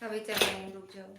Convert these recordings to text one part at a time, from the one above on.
अभी चल रहे हैं, रुक जाओ।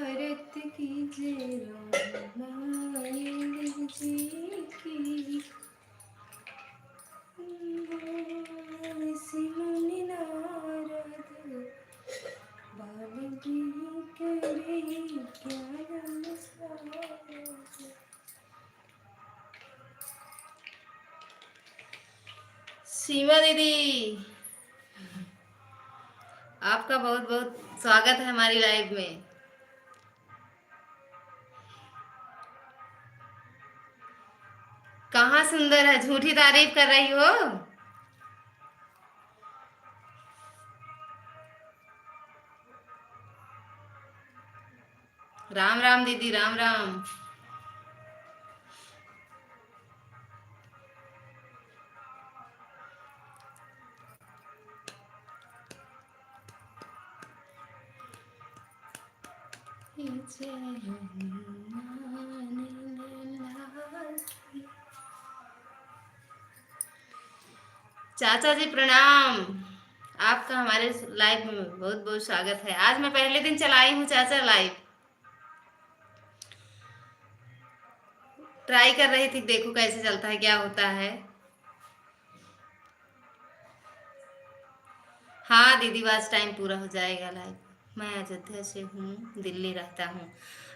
आरत कीजिए रामायण जी की, मुनि नारद बाली करे ज्ञान सागर। सीमा दीदी, आपका बहुत बहुत स्वागत है हमारी लाइव में। कहाँ सुंदर है, झूठी तारीफ कर रही हो। राम राम दीदी, राम राम। चाचा जी प्रणाम, आपका हमारे लाइव में बहुत बहुत स्वागत है। आज मैं पहले दिन चलाई हूँ चाचा लाइव, ट्राई कर रही थी, देखो कैसे चलता है, क्या होता है। हाँ दीदी, बस टाइम पूरा हो जाएगा लाइव। मैं अयोध्या से हूँ, दिल्ली रहता हूँ।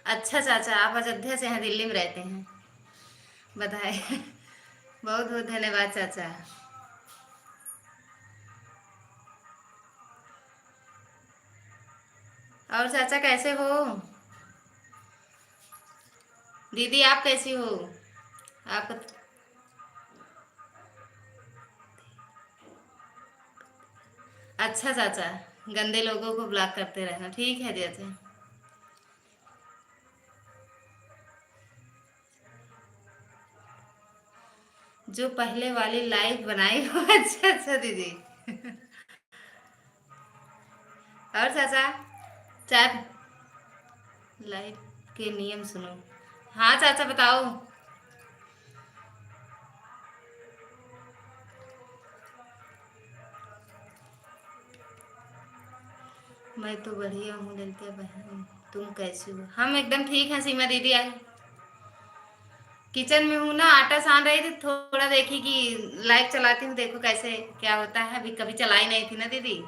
अच्छा चाचा, आप अयोध्या से हैं, दिल्ली में रहते हैं, बधाई। बहुत बहुत धन्यवाद चाचा। और चाचा कैसे हो? दीदी आप कैसी हो? आप अच्छा चाचा, गंदे लोगों को ब्लॉक करते रहना, ठीक है चाचा। जो पहले वाली लाइव बनाई हो अच्छा अच्छा दीदी। और चाचा, चाय लाइव के नियम सुनो। हाँ चाचा बताओ। मैं तो बढ़िया हूँ ललिता बहन, तुम कैसी हो? हम एकदम ठीक हैं सीमा दीदी। आई किचन में हूँ ना, आटा सान रही थी, थोड़ा देखी कि लाइव चलाती हूँ, देखो कैसे क्या होता है। अभी कभी चलाई नहीं थी ना दीदी।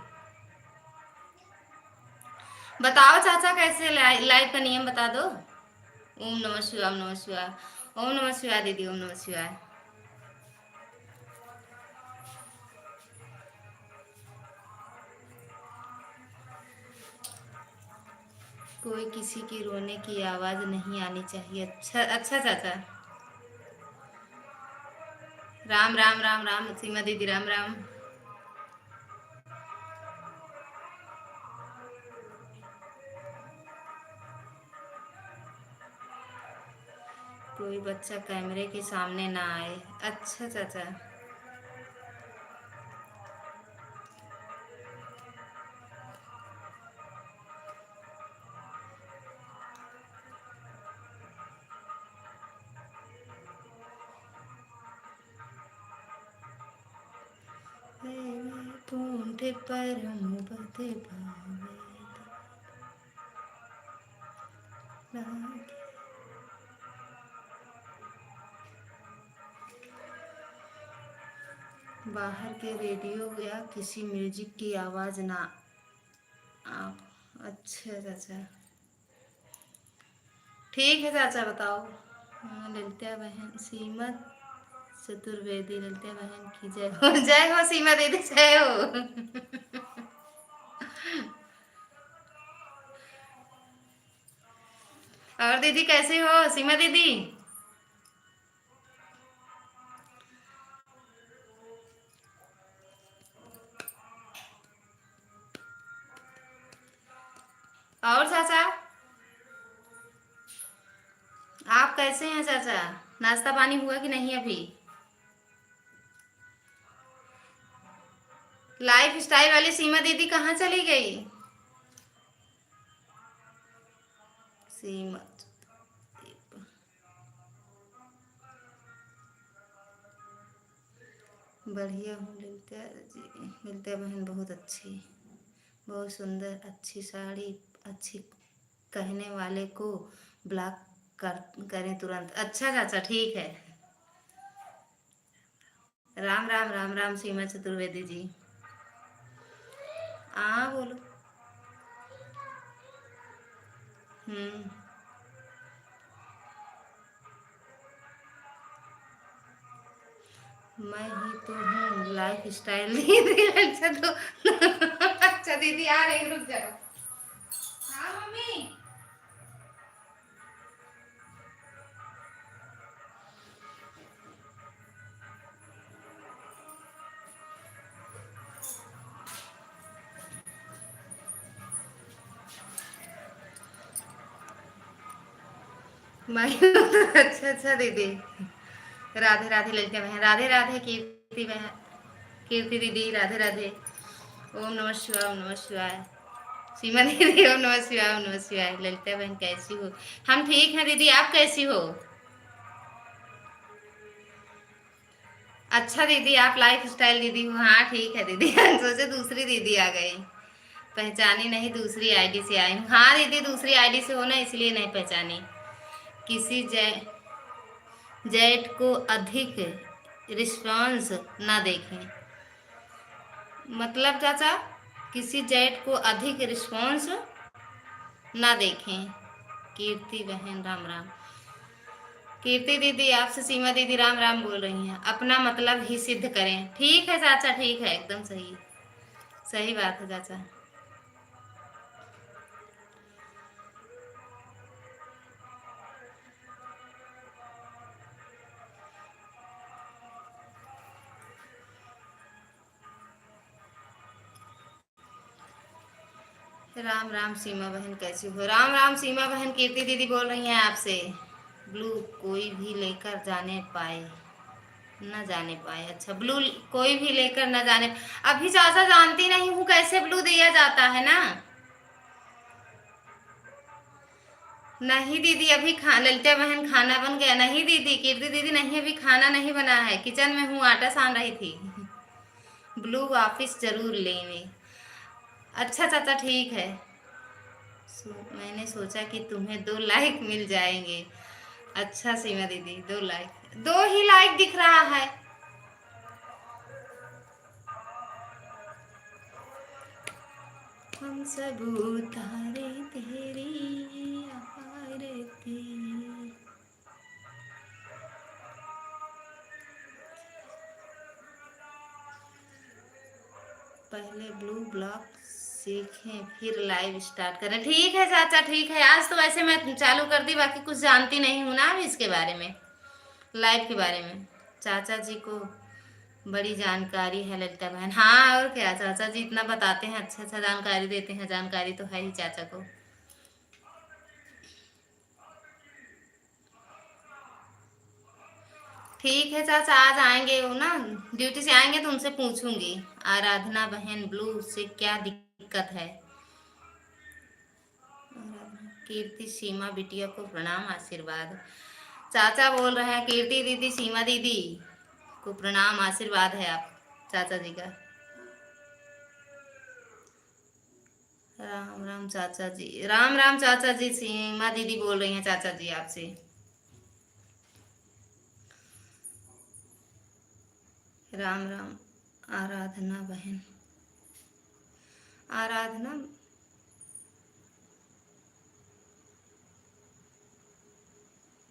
बताओ चाचा कैसे लाइव का नियम बता दो। ओम नमः शिवाय, ओम नमः शिवाय। ओम नमः शिवाय दीदी, ओम नमः शिवाय। कोई किसी की रोने की आवाज नहीं आनी चाहिए। अच्छा अच्छा चाचा। राम राम राम राम सीमा दीदी, राम राम। कोई बच्चा कैमरे के सामने ना आए। अच्छा चाचा। पूंठे पर हम बते भावे। बाहर के रेडियो या किसी म्यूजिक की आवाज ना आप। अच्छा चाचा, ठीक है चाचा बताओ। हाँ ललिता बहन, सीमा चतुर्वेदी, ललिता बहन की जय हो। जय हो सीमा दीदी, जय हो। और दीदी कैसे हो सीमा दीदी? और चाचा आप कैसे हैं चाचा? नाश्ता पानी हुआ कि नहीं अभी? लाइफ स्टाइल वाली सीमा दीदी कहाँ चली गई? सीमा बढ़िया हूँ ललिता जी। ललिता बहन बहुत अच्छी, बहुत सुंदर, अच्छी साड़ी, अच्छी। कहने वाले को ब्लॉक कर करें तुरंत। अच्छा चाचा ठीक है। राम राम राम राम सीमा चतुर्वेदी जी। हाँ बोलो। हम्म। मैं ही तो हूँ लाइफ स्टाइल दीदी। अच्छा तो अच्छा दीदी आ रही, रुक जाओ। हाँ मम्मी। मैं अच्छा अच्छा दीदी। राधे राधे ललिता बहन, राधे राधे कीर्ति बहन, कीर्ति दीदी राधे राधे। ओम नमः शिवाय, ओम नमः शिवाय। सीमा दीदी ओम नमः शिवाय, ओम नमः शिवाय। ललिता बहन कैसी हो? हम ठीक हैं दीदी, आप कैसी हो? अच्छा दीदी आप लाइफ स्टाइल दीदी हो। हाँ ठीक है दीदी। सोचे दूसरी दीदी आ गई, पहचानी नहीं, दूसरी आईडी से आई हूँ। हाँ दीदी दूसरी आईडी से हो ना, इसलिए नहीं पहचानी। किसी जेट को अधिक रिस्पॉन्स ना देखें। मतलब चाचा, किसी जेट को अधिक रिस्पॉन्स ना देखें। कीर्ति बहन राम राम। कीर्ति दीदी आपसे सीमा दीदी राम राम बोल रही हैं। अपना मतलब ही सिद्ध करें। ठीक है चाचा, ठीक है, एकदम सही, सही बात है चाचा। राम राम सीमा बहन, कैसी हो? राम राम सीमा बहन, कीर्ति दीदी बोल रही हैं आपसे। ब्लू कोई भी लेकर जाने पाए न जाने पाए। अच्छा, ब्लू कोई भी लेकर न जाने। अभी चाचा जानती नहीं हूँ कैसे ब्लू दिया जाता है ना। नहीं दीदी, अभी ललिता बहन खाना बन गया। नहीं दीदी, कीर्ति दीदी नहीं, अभी खाना नहीं बना है, किचन में हूँ, आटा सान रही थी। ब्लू वापिस जरूर लेंगे। अच्छा चाचा, ठीक है। मैंने सोचा कि तुम्हें 2 लाइक मिल जाएंगे। अच्छा सीमा दीदी, 2 लाइक, 2 ही लाइक दिख रहा है। हम सब उतारे तेरी आरती। पहले ब्लू ब्लॉक सीखें फिर लाइव स्टार्ट करें। ठीक है चाचा, ठीक है। आज तो वैसे मैं चालू कर दी, बाकी कुछ जानती नहीं हूँ ना अभी इसके बारे में, लाइव के बारे में। चाचा जी को बड़ी जानकारी है ललिता बहन। हाँ और क्या, चाचा जी इतना बताते हैं, अच्छा अच्छा जानकारी देते हैं, जानकारी तो है ही चाचा को। ठीक है चाचा, आज आएंगे वो ना, ड्यूटी से आएंगे तो उनसे पूछूंगी। आराधना बहन, ब्लू से क्या दिक्कत है? कीर्ति सीमा बिटिया को प्रणाम आशीर्वाद। चाचा बोल रहे हैं कीर्ति दीदी सीमा दीदी को प्रणाम आशीर्वाद है आप चाचा जी का। राम राम चाचा जी, राम राम चाचा जी, सीमा दीदी बोल रही हैं चाचा जी आपसे। राम राम आराधना बहन। आराधना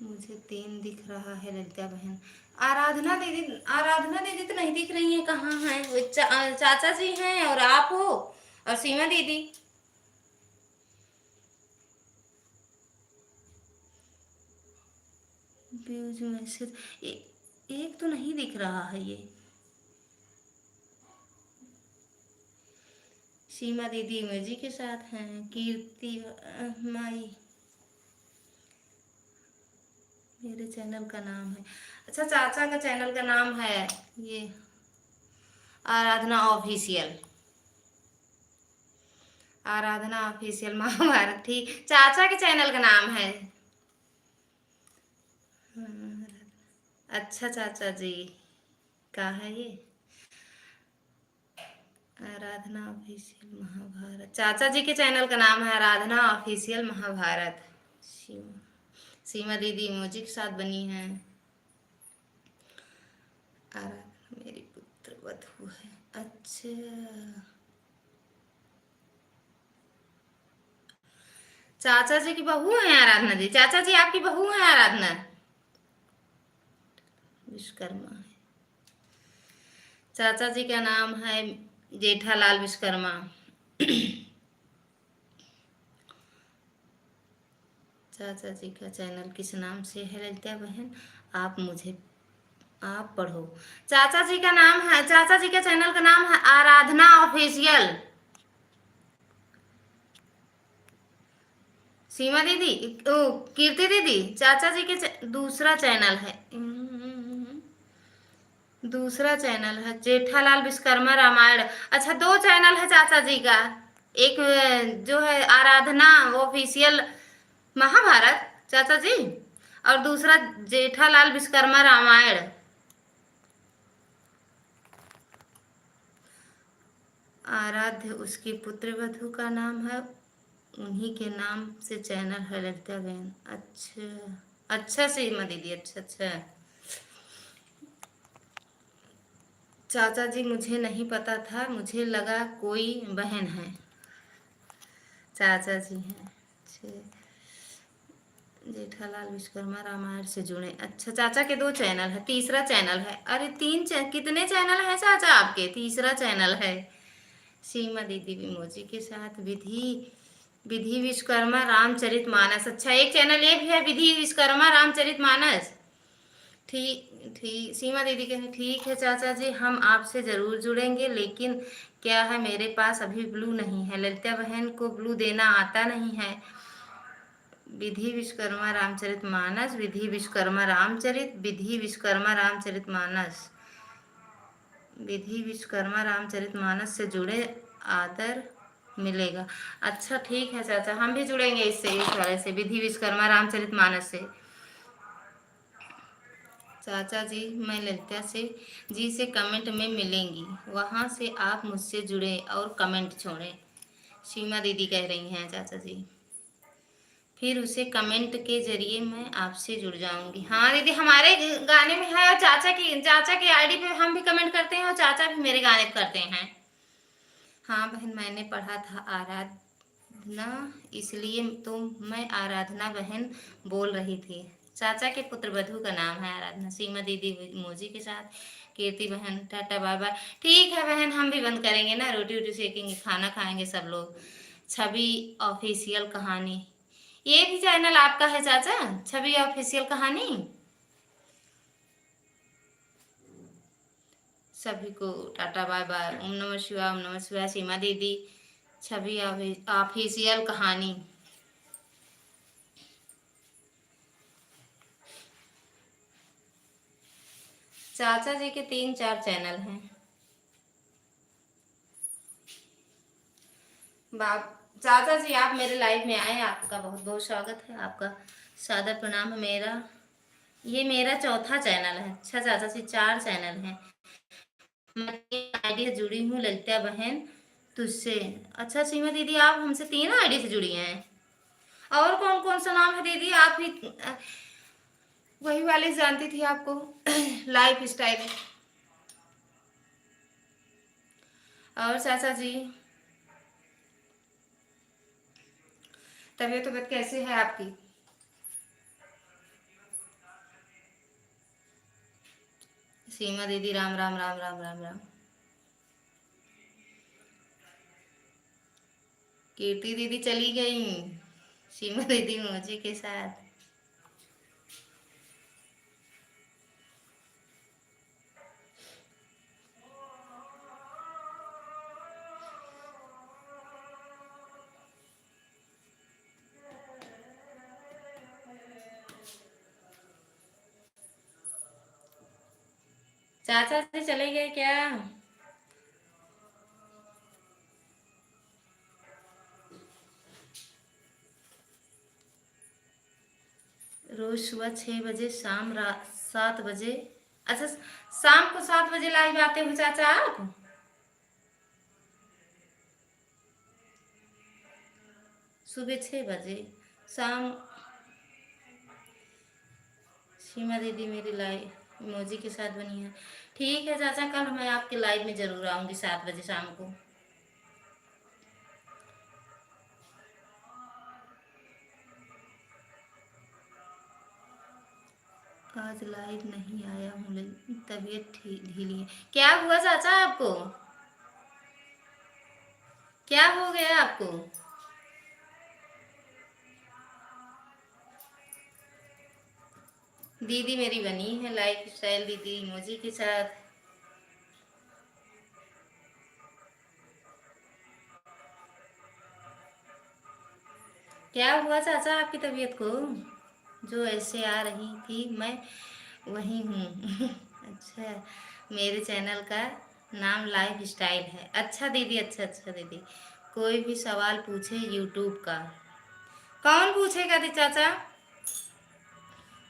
मुझे 3 दिख रहा है ललिता बहन। आराधना दीदी, आराधना दीदी तो नहीं दिख रही है, कहाँ है वो? चाचा जी हैं और आप हो और सीमा दीदी। व्यूज मैसेज एक तो नहीं दिख रहा है ये। सीमा दीदी इमोजी के साथ हैं। कीर्ति माई मेरे चैनल का नाम है। अच्छा, चाचा का चैनल का नाम है ये आराधना ऑफिशियल। आराधना ऑफिशियल महाभारत, ठीक। चाचा के चैनल का नाम है। अच्छा चाचा जी का है ये आराधना ऑफिशियल महाभारत। चाचा जी के चैनल का नाम है आराधना ऑफिशियल महाभारत। सीमा दीदी इमोजी के साथ बनी है। आराधना मेरी पुत्र वधू है। अच्छा, चाचा जी की बहू है आराधना जी। चाचा जी आपकी बहू है आराधना। विश्वकर्मा है। चाचा जी का नाम है जेठालाल विश्वकर्मा। चाचा जी का चैनल किस नाम से है ललिता बहन? आप पढ़ो। चाचा जी का नाम है, चाचा जी के चैनल का नाम है आराधना ऑफिशियल। सीमा दीदी, ओ कीर्ति दीदी, चाचा जी के दूसरा चैनल है, दूसरा चैनल है जेठालाल विश्वकर्मा रामायण। अच्छा, 2 चैनल है चाचा जी का। एक जो है आराधना ऑफिशियल महाभारत चाचा जी, और दूसरा जेठालाल विश्वकर्मा रामायण। आराध्य उसकी पुत्र वधू का नाम है, उन्हीं के नाम से चैनल है ललिता बहन। अच्छा अच्छा सीमा दीदी, अच्छा अच्छा। चाचा जी मुझे नहीं पता था, मुझे लगा कोई बहन है। चाचा जी हैं। अच्छा, जेठालाल विश्वकर्मा रामायण से जुड़े। अच्छा, चाचा के 2 चैनल है, तीसरा चैनल है। अरे कितने चैनल है चाचा आपके? तीसरा चैनल है। सीमा दीदी विमोजी के साथ विधि विधि विश्वकर्मा रामचरित मानस। अच्छा, एक चैनल ये भी है विधि विश्वकर्मा रामचरित मानस। ठीक ठीक, सीमा दीदी कहें ठीक है चाचा जी, हम आपसे ज़रूर जुड़ेंगे, लेकिन क्या है, मेरे पास अभी ब्लू नहीं है। ललिता बहन को ब्लू देना आता नहीं है। विधि विश्वकर्मा रामचरित मानस, विधि विश्वकर्मा रामचरित, विधि विश्वकर्मा रामचरित मानस, विधि विश्वकर्मा रामचरित मानस से जुड़े आदर मिलेगा। अच्छा ठीक है चाचा, हम भी जुड़ेंगे इससे, इस वाले से, विधि विश्वकर्मा रामचरित मानस से। चाचा जी, मैं ललिता से जी से कमेंट में मिलेंगी, वहाँ से आप मुझसे जुड़े और कमेंट छोड़ें। सीमा दीदी कह रही हैं चाचा जी, फिर उसे कमेंट के जरिए मैं आपसे जुड़ जाऊंगी। हाँ दीदी, हमारे गाने में है, और चाचा की आईडी पे हम भी कमेंट करते हैं और चाचा भी मेरे गाने करते हैं। हाँ बहन, मैंने पढ़ा था आराधना, इसलिए तो मैं आराधना बहन बोल रही थी। चाचा के पुत्र वधू का नाम है आराधना। सीमा दीदी इमोजी के साथ। कीर्ति बहन टाटा बाय बाय। ठीक है बहन, हम भी बंद करेंगे ना, रोटी वोटी सेकेंगे, खाना खाएंगे सब लोग। छवि ऑफिशियल कहानी, ये भी चैनल आपका है चाचा? छवि ऑफिशियल कहानी। सभी को टाटा बाय बाय। ओम नमः शिवाय, ओम नमः शिवाय। सीमा दीदी, छवि ऑफिशियल कहानी। चाचा जी के 3-4 चैनल हैं। बाप चाचा जी, आप मेरे लाइव में आए, आपका बहुत बहुत स्वागत है, आपका सादर प्रणाम है मेरा। ये मेरा चौथा चैनल है। अच्छा चाचा जी, 4 चैनल हैं। मैं आईडी से जुड़ी हूँ ललिता बहन तुझसे। अच्छा सीमा दीदी, आप हमसे 3 आईडी से जुड़ी हैं। और कौन कौन सा नाम है दीदी? आप ही वही वाले जानती थी आपको। Life style. और चाचा जी, तबीयत तबीयत कैसे है आपकी? सीमा दीदी, राम राम राम राम राम राम। कीर्ति दीदी चली गई, सीमा दीदी मौजी के साथ। चाचा जी चले गए क्या? रोज सुबह 6 बजे, शाम रात 7 बजे। अच्छा, शाम को 7 बजे लाइव आते हो चाचा आप? सुबह 6 बजे, शाम। सीमा दीदी मेरी लाइव इमोजी के साथ बनी है। ठीक है चाचा, कल मैं आपके लाइव में जरूर आऊंगी 7 बजे शाम को। आज लाइव नहीं आया हूँ, तबीयत ढीली है। क्या हुआ चाचा आपको? क्या हो गया आपको? दीदी मेरी बनी है लाइफ स्टाइल दीदी इमोजी के साथ। क्या हुआ चाचा आपकी तबीयत को, जो ऐसे आ रही थी? मैं वही हूँ। अच्छा, मेरे चैनल का नाम लाइफ स्टाइल है। अच्छा दीदी, अच्छा अच्छा दीदी। कोई भी सवाल पूछे यूट्यूब का। कौन पूछेगा दी चाचा?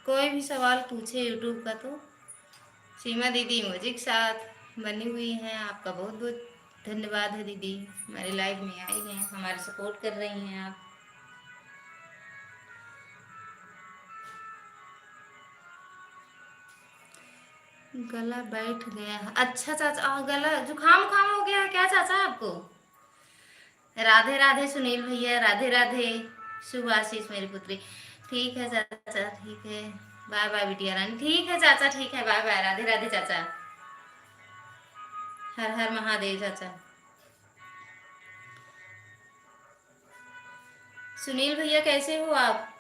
कोई भी सवाल पूछे यूट्यूब का तो। सीमा दीदी इमोजी के साथ बनी हुई हैं। आपका बहुत बहुत धन्यवाद है दीदी, हमारे लाइव में आई हैं, हमारे सपोर्ट कर रही हैं आप। गला बैठ गया है। अच्छा चाचा, गला जुकाम उखाम हो गया है क्या चाचा आपको? राधे राधे सुनील भैया, राधे राधे। शुभ आशीष मेरी पुत्री। ठीक है चाचा, ठीक है। बाय बाय बिटिया रानी। ठीक है चाचा, ठीक है, बाय बाय, राधे राधे चाचा। हर हर महादेव चाचा। सुनील भैया कैसे हो आप?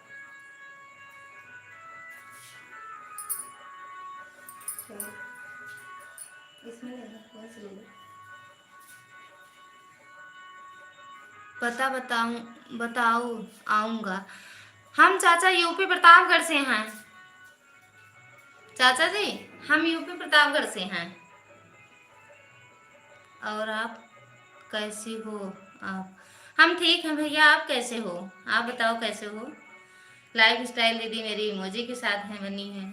इसमें ले लो, बस ले लो। पता बताऊं, बताओ, आऊंगा। हम चाचा यूपी प्रतापगढ़ से हैं। चाचा जी, हम यूपी प्रतापगढ़ से हैं। और आप कैसी हो? आप? हम ठीक हैं भैया, आप कैसे हो? आप बताओ कैसे हो? लाइफ स्टाइल दीदी मेरी इमोजी के साथ है, बनी है।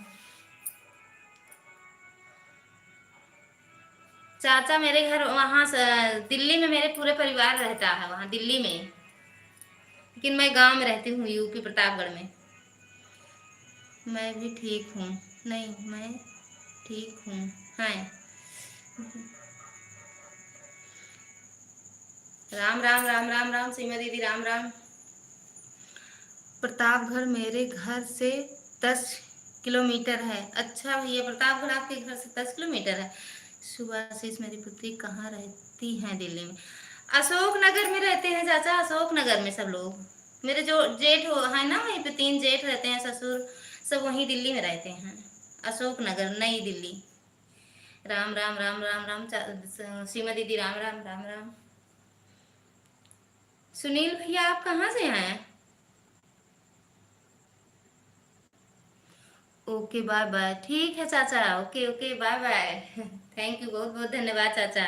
चाचा मेरे घर वहाँ दिल्ली में, मेरे पूरे परिवार रहता है वहाँ दिल्ली में, लेकिन मैं गांव में रहती हूँ यूपी प्रतापगढ़ में। मैं भी ठीक हूँ। नहीं, मैं ठीक हूँ। हैं। राम राम राम राम राम सीमा दीदी, राम राम। प्रतापगढ़ मेरे घर से 10 किलोमीटर है। अच्छा भैया, प्रतापगढ़ आपके घर से 10 किलोमीटर है। सुभाषिस मेरी पुत्री कहाँ रहती हैं? दिल्ली में, अशोक नगर में रहते हैं चाचा, अशोक नगर में सब लोग। मेरे जो जेठ हो है ना, वहीं पे 3 जेठ रहते हैं, ससुर सब वहीं दिल्ली में रहते हैं। अशोक नगर, नई दिल्ली। राम राम राम राम राम सीमा दीदी, राम राम राम राम। सुनील भैया, आप कहाँ से हैं? Okay, bye bye. ठीक है चाचा, okay okay, bye bye. Thank you, बहुत बहुत धन्यवाद चाचा,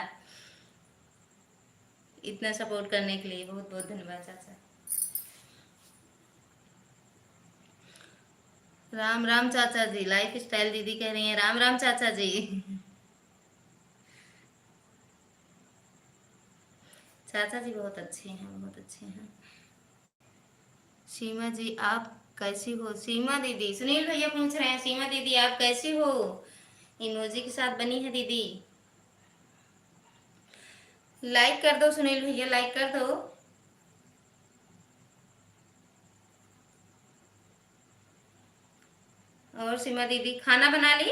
इतना सपोर्ट करने के लिए बहुत बहुत धन्यवाद चाचा। राम राम चाचा जी, लाइफ स्टाइल दीदी कह रही हैं राम राम चाचा जी। चाचा जी बहुत अच्छे हैं, बहुत अच्छे हैं। सीमा जी आप कैसी हो? सीमा दीदी, सुनील भैया पूछ रहे हैं सीमा दीदी आप कैसी हो? इमोजी के साथ बनी है दीदी। लाइक कर दो सुनील भैया, लाइक कर दो। और सीमा दीदी खाना बना ली?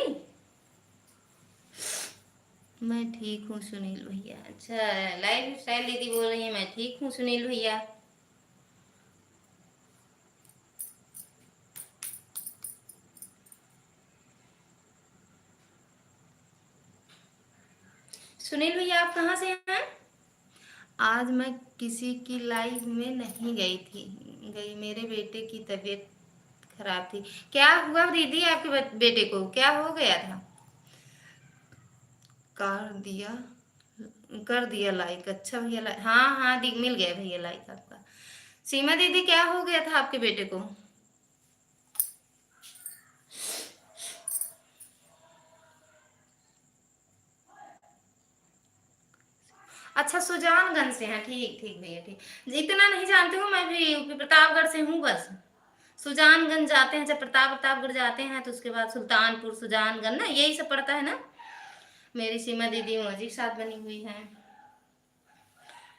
मैं ठीक हूँ सुनील भैया। अच्छा, लाइफ स्टाइल दीदी बोल रही है मैं ठीक हूँ सुनील भैया। सुनील भैया आप कहाँ से हैं? आज मैं किसी की लाइव में नहीं गई थी, गई मेरे बेटे की तबीयत खराब थी। क्या हुआ दीदी आपके बेटे को, क्या हो गया था? कर दिया, कर दिया लाइक। अच्छा भैया, लाइक, हाँ हाँ मिल गया भैया लाइक आपका। सीमा दीदी क्या हो गया था आपके बेटे को? अच्छा, सुजानगंज से हैं, ठीक ठीक भैया, ठीक। इतना नहीं जानती हूँ, मैं भी यूपी प्रतापगढ़ से हूँ बस। सुजानगंज जाते हैं, जब प्रतापगढ़ जाते हैं तो उसके बाद सुल्तानपुर, सुजानगंज ना, यही सब पड़ता है ना। मेरी सीमा दीदी मौजी के साथ बनी हुई है।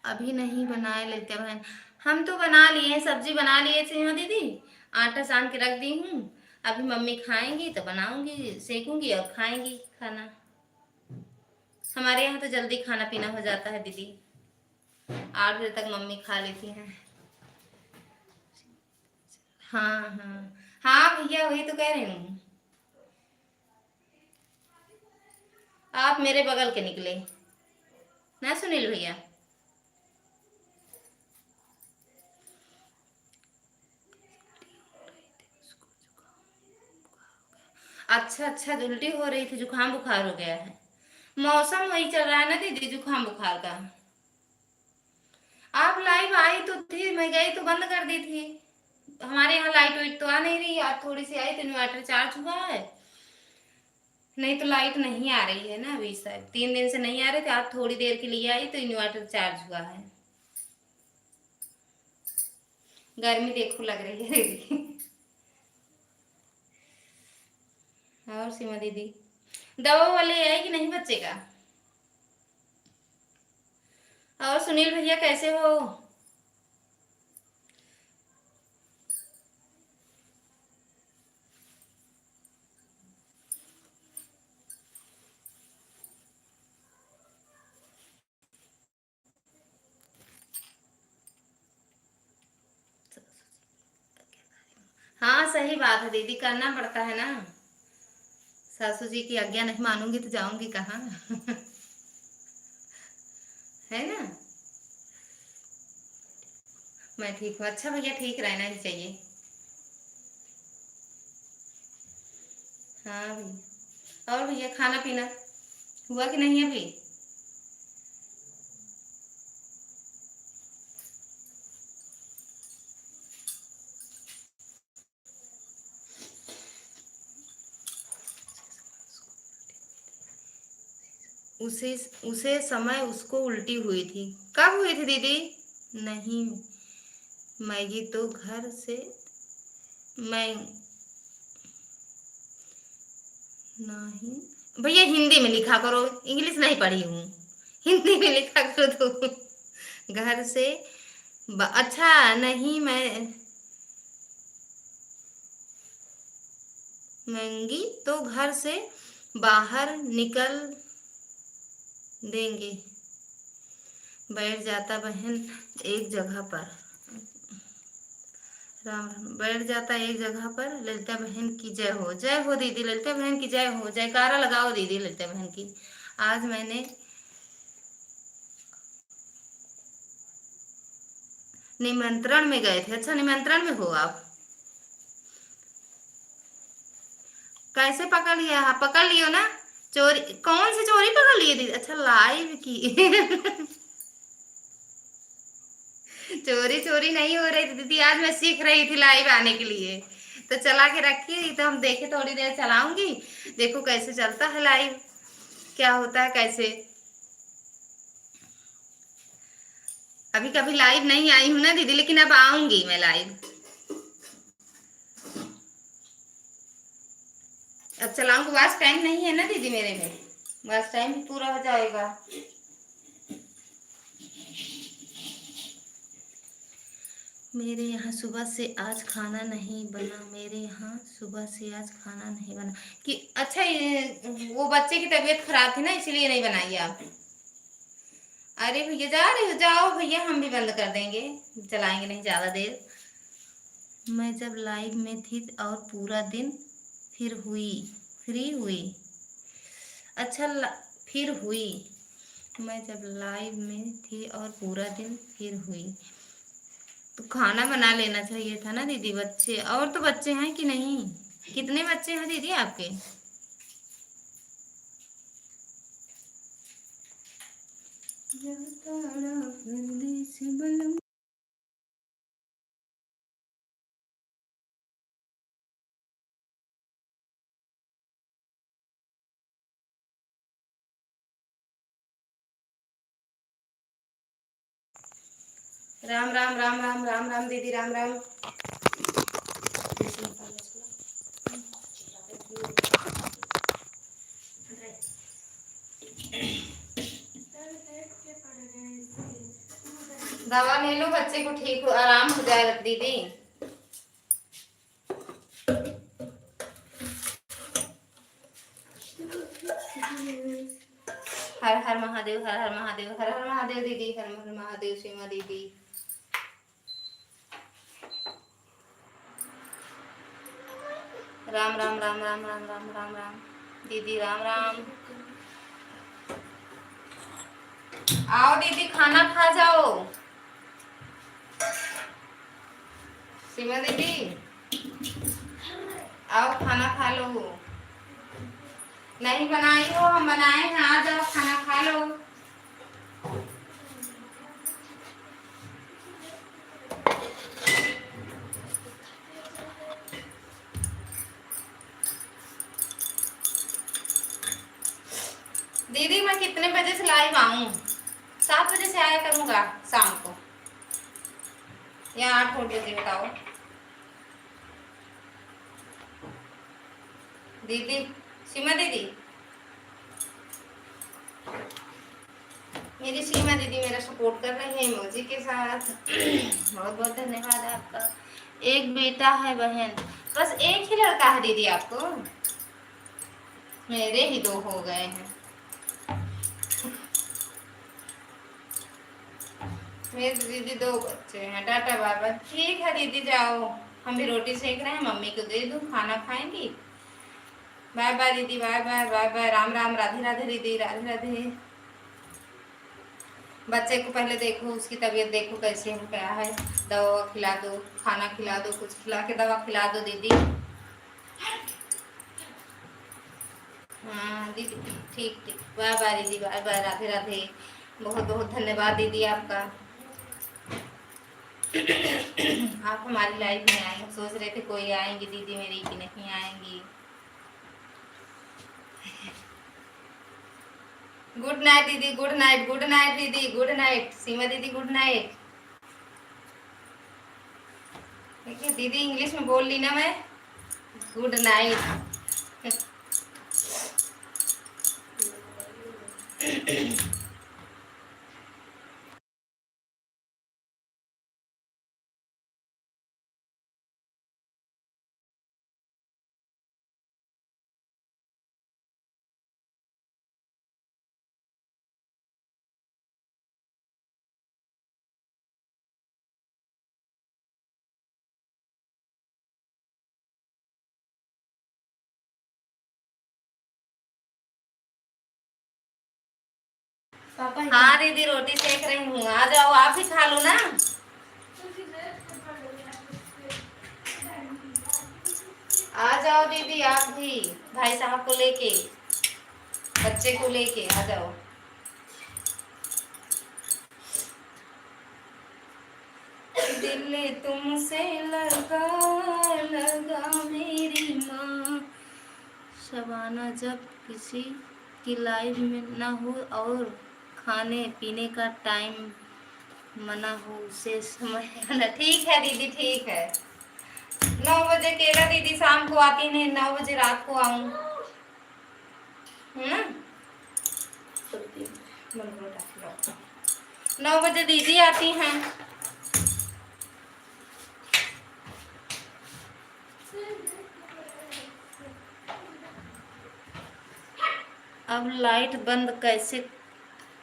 अभी नहीं बनाए लेते बहन। हम तो बना लिए, सब्जी बना लिए सीमा दीदी, आटा सान के रख दी हूँ। अभी मम्मी खाएंगी तो बनाऊंगी, सेकूंगी और खाएंगी खाना। हमारे यहाँ तो जल्दी खाना पीना हो जाता है दीदी, 8 बजे तक मम्मी खा लेती हैं। हाँ हाँ हाँ भैया, वही तो कह रही हूँ। आप मेरे बगल के निकले ना सुनील भैया। अच्छा अच्छा, उल्टी हो रही थी, जुकाम बुखार हो गया है। मौसम वही चल रहा है ना दीदी, जुकाम बुखार का। आप लाइव आई तो थी, मैं गई तो बंद कर दी थी। हमारे यहाँ लाइट वाइट तो आ नहीं रही, आज थोड़ी सी आई तो इन्वर्टर चार्ज हुआ है। नहीं तो लाइट नहीं आ रही है ना अभी, शायद 3 दिन से नहीं आ रहे थे, आज थोड़ी देर के लिए आई तो इन्वर्टर चार्ज हुआ है। गर्मी देखो लग रही है दीदी। और सीमा दीदी, दवा वाले है कि नहीं बच्चे का? और सुनील भैया कैसे हो? हाँ सही बात है दीदी, करना पड़ता है ना। सासू जी की आज्ञा नहीं मानूंगी तो जाऊंगी कहाँ? है ना। मैं ठीक हूँ। अच्छा भैया, ठीक रहना ही चाहिए। हाँ भैया। और भैया खाना पीना हुआ कि नहीं अभी? उसे उसे समय उसको उल्टी हुई थी। कब हुई थी दीदी? नहीं, मैगी तो घर से। मैं नहीं भैया, हिंदी में लिखा करो, इंग्लिश नहीं पढ़ी हूँ। हिंदी में लिखा करो तो। घर से अच्छा नहीं, मैगी तो घर से बाहर निकल देंगे। बैठ जाता बहन एक जगह पर। राम राम। बैठ जाता एक जगह पर। ललिता बहन की जय हो। जय हो दीदी, ललिता बहन की जय हो। जयकारा लगाओ दीदी ललिता बहन की। आज मैंने निमंत्रण में गए थे। अच्छा, निमंत्रण में हो आप? कैसे पकड़ लिया? हाँ, पकड़ लियो ना। चोरी? कौन सी चोरी पकड़ लिए दीदी? अच्छा, लाइव की। चोरी चोरी नहीं हो रही थी दीदी, आज मैं सीख रही थी लाइव आने के लिए। तो चला के रखिए, तो हम देखे, थोड़ी देर चलाऊंगी। देखो कैसे चलता है लाइव, क्या होता है कैसे। अभी कभी लाइव नहीं आई हूं ना दीदी, लेकिन अब आऊंगी मैं लाइव। अब चलाऊंगी, वाच टाइम नहीं है ना दीदी मेरे में। वाच टाइम भी पूरा हो जाएगा। मेरे यहाँ सुबह से आज खाना नहीं बना। मेरे यहाँ सुबह से आज खाना नहीं बना कि अच्छा, ये वो बच्चे की तबीयत खराब थी ना, इसलिए नहीं बनाई आप? अरे भैया, जा रहे हो? जाओ भैया, हम भी बंद कर देंगे, चलाएंगे नहीं ज्यादा देर। मैं जब लाइव में थी और पूरा दिन फिर हुई फ्री हुई। अच्छा, फिर हुई। मैं जब लाइव में थी और पूरा दिन फिर हुई। तो खाना बना लेना चाहिए था ना दीदी। बच्चे और तो बच्चे हैं कि नहीं? कितने बच्चे हैं दीदी आपके? राम राम राम राम राम राम दीदी, राम राम। दवा ले लो, बच्चे को ठीक हो, आराम हो जाएगा दीदी। हर हर महादेव, हर हर महादेव, हर हर महादेव दीदी, हर हर महादेव सीमा दीदी। राम राम राम राम राम राम राम राम दीदी, राम राम। आओ दीदी, खाना खा जाओ। सीमा दीदी, आओ खाना खा लो। नहीं बनाई हो? हम बनाए हैं, आ जाओ खाना खा लो। दीदी, मैं कितने बजे से लाइव आऊं? 7 बजे से आया करूंगा शाम को, या 8 बजे, बताओ दीदी। सीमा दीदी, मेरी सीमा दीदी मेरा सपोर्ट कर रही है इमोजी के साथ। बहुत बहुत धन्यवाद आपका। एक बेटा है बहन? बस एक ही लड़का है दीदी आपको? मेरे ही 2 हो गए हैं। मेरे दीदी 2 बच्चे हैं। टाटा बाबा, ठीक है दीदी, जाओ। हम भी रोटी सेक रहे हैं, मम्मी को दे दूं, खाना खाएंगी। बाय बाय दीदी, bye bye bye bye, Ram Ram, Radhe Radhe दीदी, राधे राधे। बच्चे को पहले देखो, उसकी तबीयत देखो कैसी है, क्या है। दवा खिला दो, खाना खिला दो, कुछ खिला के दवा खिला दो दीदी। हाँ दीदी, ठीक ठीक, बाय बाय दीदी, बाय बाय, राधे राधे। बहुत बहुत धन्यवाद दीदी आपका। आप हमारी लाइफ में आए, हम सोच रहे थे कोई आएंगी दीदी मेरी कि नहीं आएंगी। गुड नाइट दीदी, गुड नाइट, गुड नाइट दीदी, गुड नाइट सीमा दीदी, गुड नाइट। देखिए दीदी इंग्लिश में बोल ली ना मैं, गुड नाइट। हाँ दीदी रोटी सेक रही हूँ, आ जाओ आप ही खा लो ना। आ जाओ दीदी आप भी, भाई साहब को लेके, बच्चे को लेके आ जाओ। दिल तुमसे लगा लगा मेरी माँ, शबाना जब किसी की लाइफ में ना हो और खाने पीने का टाइम मना हो उसे समय आना। ठीक है दीदी, ठीक है। 9 बजे केला दीदी शाम को आती है, 9 बजे रात को आऊँ, है ना? 9 बजे दीदी आती हैं। अब लाइट बंद कैसे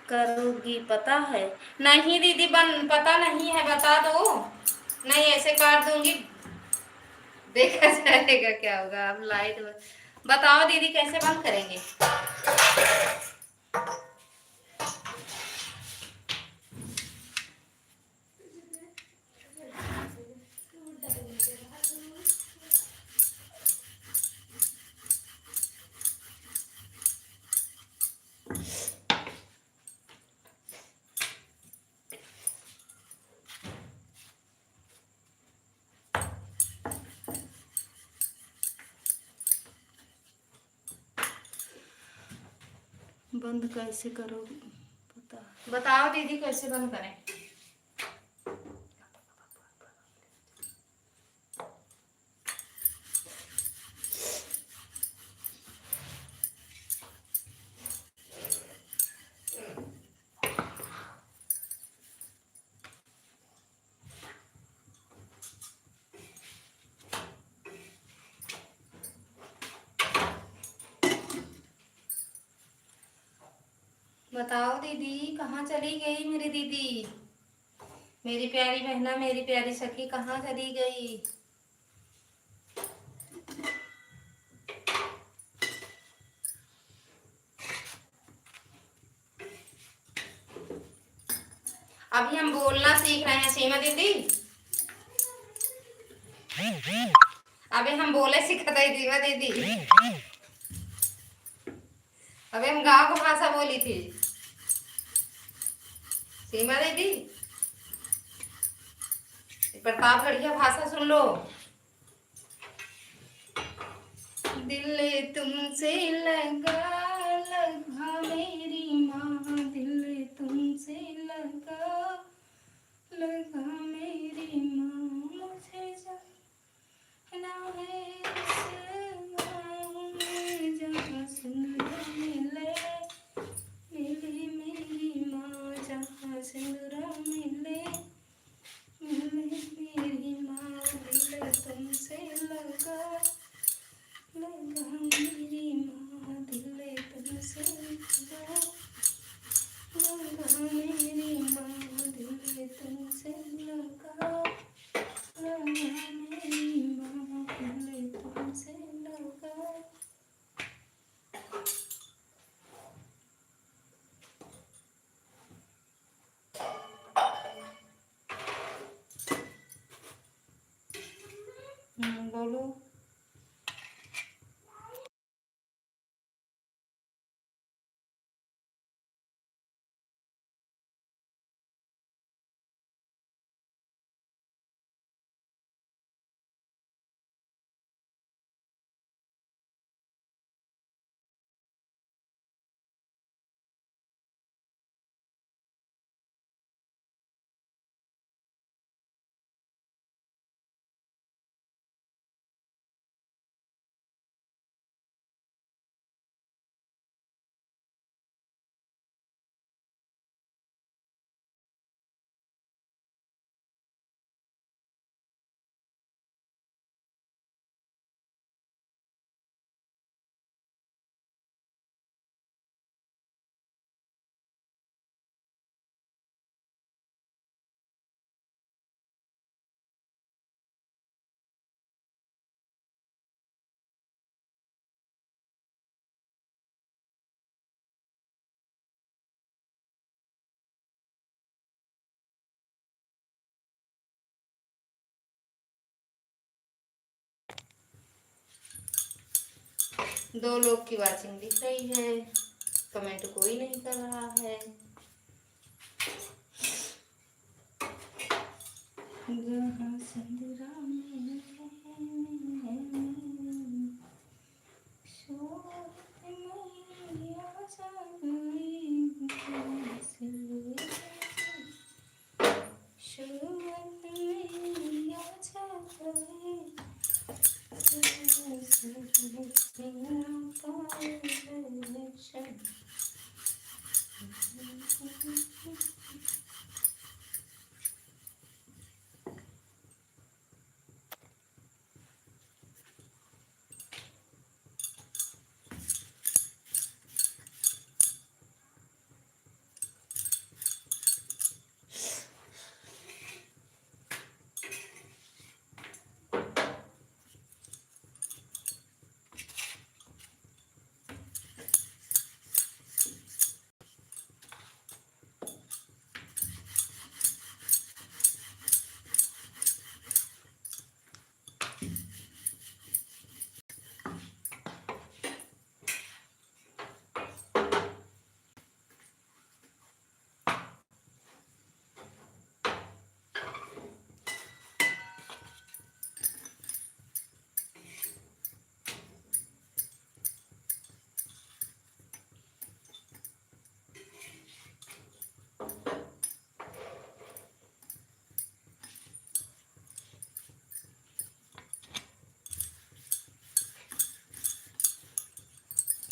करोगी पता है? नहीं दीदी बंद पता नहीं है, बता दो। नहीं ऐसे काट दूंगी, देखा जाएगा क्या होगा। अब लाइट बताओ दीदी कैसे बंद करेंगे? बंद कैसे करोगे बताओ दीदी कैसे बंद करें? बताओ दीदी कहाँ चली गई मेरी दीदी, मेरी प्यारी बहना, मेरी प्यारी सखी कहाँ चली गई? अभी हम बोलना सीख रहे हैं सीमा दीदी, अभी हम बोले सीखते हैं सीमा दीदी। अभी हम गांव की भाषा बोली थी सीमा दीदी, प्रतापगढ़िया भाषा सुन लो। दिल तुमसे लगा लगा मेरी माँ, दिल तुमसे लगा लगा मेरी माँ, मुझे जाना है जहाँ सिंदूर मिले मिले मेरी माँ, जहाँ सिंदूर मिले मिले मेरी माँ, दिल तुमसे लगा लगा मेरी माँ, दिल तुमसे लगा लगा मेरी माँ, दिल तुमसे लगा 2 लोग की वाचिंग दिख रही है, कमेंट कोई नहीं कर रहा है। जहाँ संदरा में शोरत मैया शोरत मैया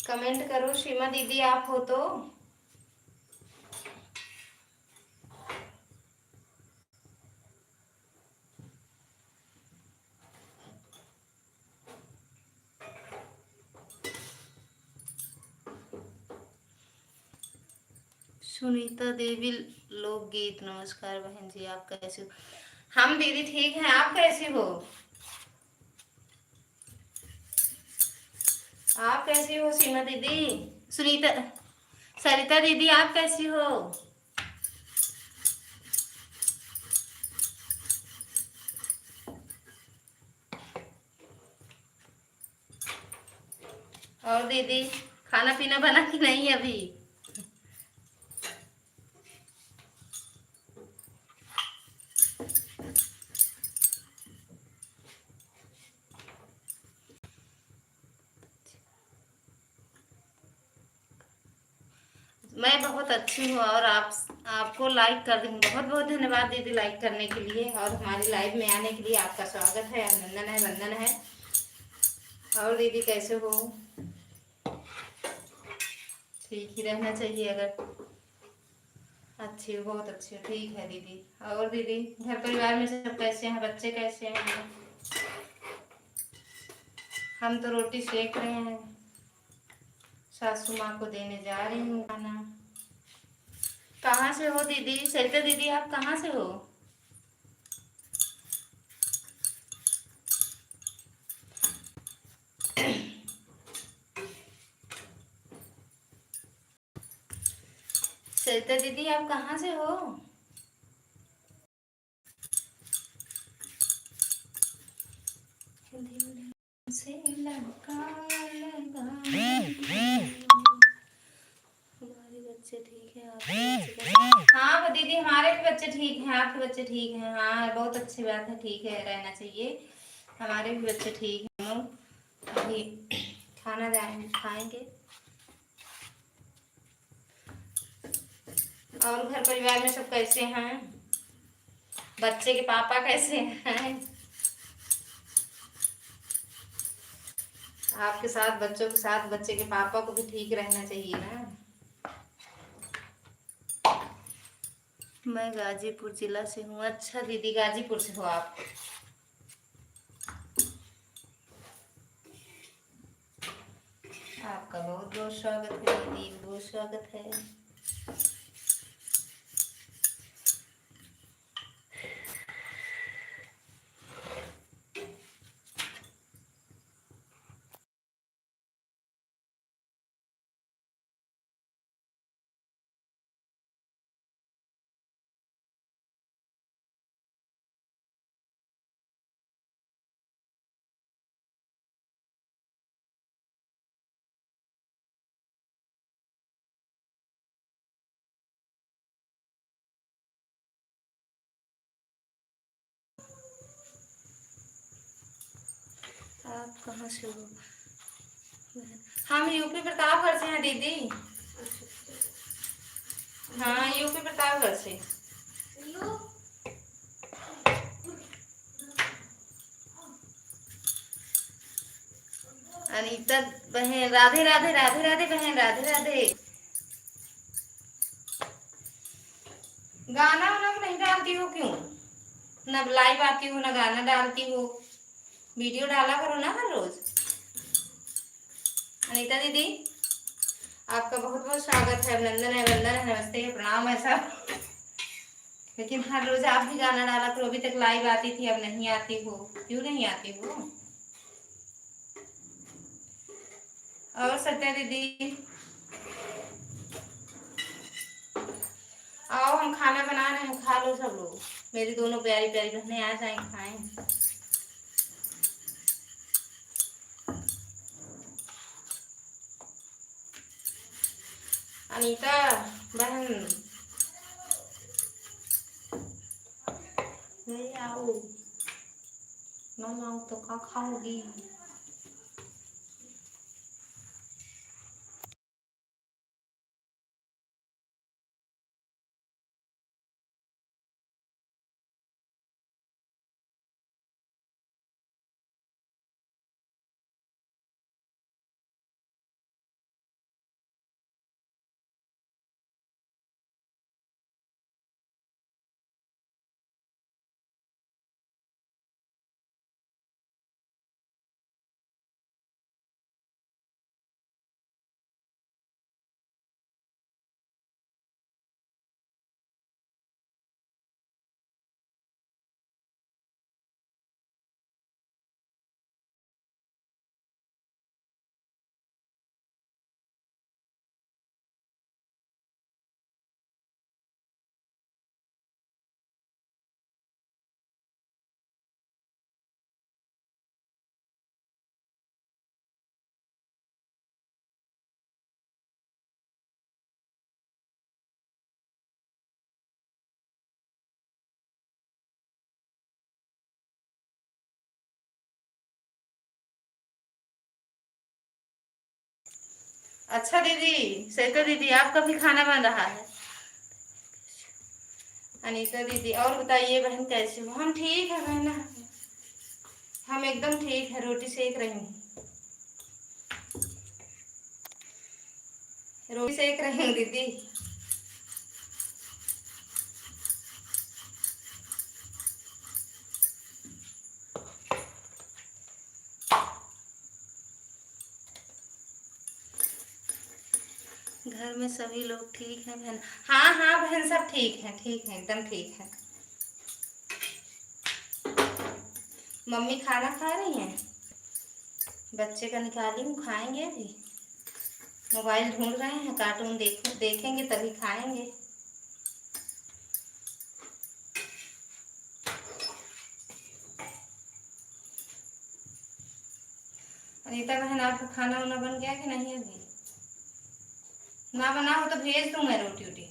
कमेंट करो सीमा दीदी आप हो तो। सुनीता देवी लोकगीत, नमस्कार बहन जी आप कैसे हो? हम दीदी ठीक हैं, आप कैसी हो? आप कैसी हो सीमा दीदी? सुनीता सरिता दीदी आप कैसी हो? और दीदी खाना पीना बना कि नहीं अभी? मैं बहुत अच्छी हूँ और आपको लाइक कर दूँगी। बहुत बहुत धन्यवाद दीदी लाइक करने के लिए और हमारी लाइव में आने के लिए आपका स्वागत है, अभिनंदन है, वंदन है। और दीदी कैसे हो? ठीक ही रहना चाहिए, अगर अच्छी हो बहुत अच्छी हो, ठीक है दीदी। और दीदी घर परिवार में सब कैसे हैं, बच्चे कैसे हैं? हम तो रोटी सेक रहे हैं, सासू माँ को देने जा रही हूँ खाना। कहाँ से हो दीदी? सरिता दीदी आप कहाँ से हो? सरिता दीदी आप कहाँ से हो? से लगा हमारे बच्चे ठीक है, आपके बच्चे? हाँ दीदी हमारे भी बच्चे ठीक हैं, आपके बच्चे ठीक हैं? हाँ बहुत अच्छी बात है, ठीक है रहना चाहिए। हमारे भी बच्चे ठीक हैं, हम लोग अभी खाना जाएंगे खाएंगे। और घर परिवार में सब कैसे हैं? बच्चे के पापा कैसे हैं? आपके साथ बच्चों के साथ बच्चे के पापा को भी ठीक रहना चाहिए ना। मैं गाजीपुर जिला से हूँ। अच्छा दीदी गाजीपुर से हो आप? आपका बहुत बहुत स्वागत है दीदी, बहुत स्वागत है। आप कहाँ से हो? हम यूपी प्रतापगढ़ से हैं दीदी। हाँ यूपी प्रतापगढ़ से। अनीता बहन राधे राधे, राधे राधे बहन, राधे राधे। गाना वाना नहीं डालती हो क्यों? न लाइव आती हो ना गाना डालती हो। वीडियो डाला करो ना हर रोज। अनीता दीदी आपका बहुत बहुत स्वागत है, अभिनंदन है, वंदन है, नमस्ते है, प्रणाम है सब। लेकिन हर रोज आप भी गाना डाला करो। अभी तक लाइव आती थी, अब नहीं आती हो, क्यों नहीं आती हो? और सत्या दीदी आओ, हम खाना बना रहे हैं, खा लो सब लोग। मेरी दोनों प्यारी प्यारी बहनें आ जाएं, खाएं। अनीता बहन नहीं आओ, ना आओ तो क्या खाओगी? अच्छा दीदी, सैतो दीदी आपका भी खाना बन रहा है। अनीता दीदी और बताइए बहन, कैसे हो? हम ठीक है बहन, हम एकदम ठीक है, रोटी सेक रही हूँ। रोटी सेक रही हूँ दीदी। घर में सभी लोग ठीक हैं बहन? हाँ हाँ बहन, सब ठीक है, ठीक है, एकदम ठीक है। मम्मी खाना खा रही हैं, बच्चे का निकाली हूँ, खाएंगे अभी। मोबाइल ढूंढ रहे हैं, कार्टून देखेंगे तभी खाएंगे। अनीता बहन आपका खाना वाना बन गया कि नहीं अभी? ना बना हो तो भेज दूँ मैं रोटी वोटी।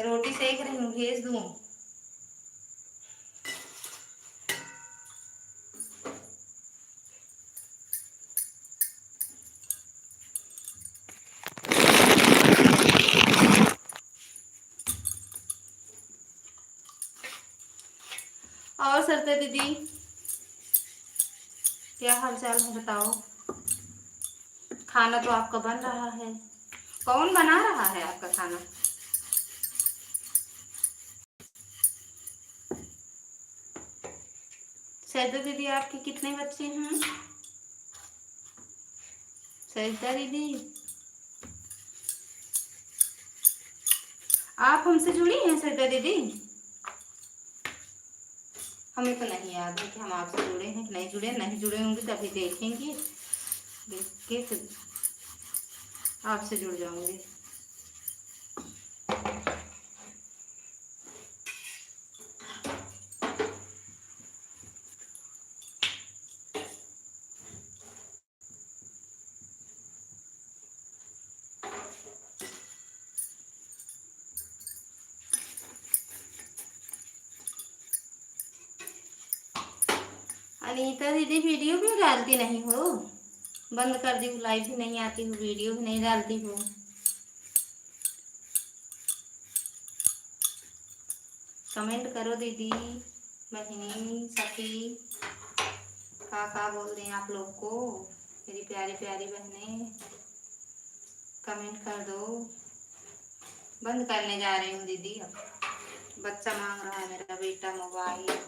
रोटी सेक रही हूँ, भेज दूँ? और सरते दीदी क्या हाल चाल है बताओ? खाना तो आपका बन रहा है। कौन बना रहा है आपका खाना? सरिता दीदी आपके कितने बच्चे हैं? सरिता दीदी आप हमसे जुड़ी हैं सरिता दीदी? हमें तो नहीं याद है कि हम आपसे जुड़े हैं कि नहीं जुड़े। नहीं जुड़े होंगे तभी देखेंगे, देख के फिर आपसे जुड़ जाऊंगी। अनीता दीदी वीडियो क्यों डालती नहीं हो? बंद कर दी हूँ, लाइव भी नहीं आती हूँ, वीडियो भी नहीं डालती हूँ। कमेंट करो दीदी, बहनी, सखी, का बोल दें आप लोग को, मेरी प्यारी प्यारी बहनें, कमेंट कर दो। बंद करने जा रही हूँ दीदी, अब बच्चा मांग रहा है मेरा बेटा मोबाइल।